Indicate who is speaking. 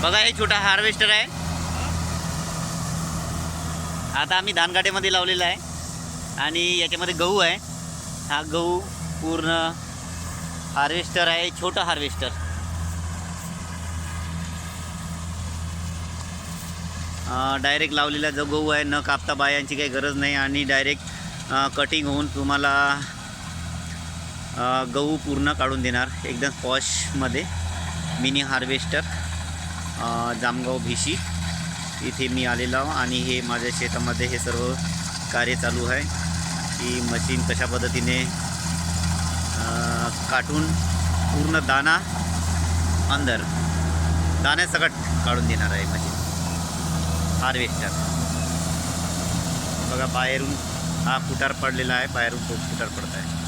Speaker 1: बघा हे छोटा हार्वेस्टर आहे. आता आम्ही धानगाड्यामध्ये लावलेला आहे आणि याच्यामध्ये गहू आहे. हा गहू पूर्ण हार्वेस्टर आहे, छोटा हार्वेस्टर. डायरेक्ट लावलेला जो गहू आहे, न कापता बायांची काही गरज नाही आणि डायरेक्ट कटिंग होऊन तुम्हाला गहू पूर्ण काढून देणार एकदम पॉशमध्ये. मिनी हार्वेस्टर जामगाव भिशी इथे मी आलेलो आहो आणि हे माझ्या शेतामध्ये हे सर्व कार्य चालू आहे की मशीन कशा पद्धतीने काटून पूर्ण दाना अंदर दाण्यासकट काढून देणार आहे मशीन हार्वेस्टर. बघा बाहेरून हा फुटार पडलेला आहे, बाहेरून खूप फुटार पडत आहे.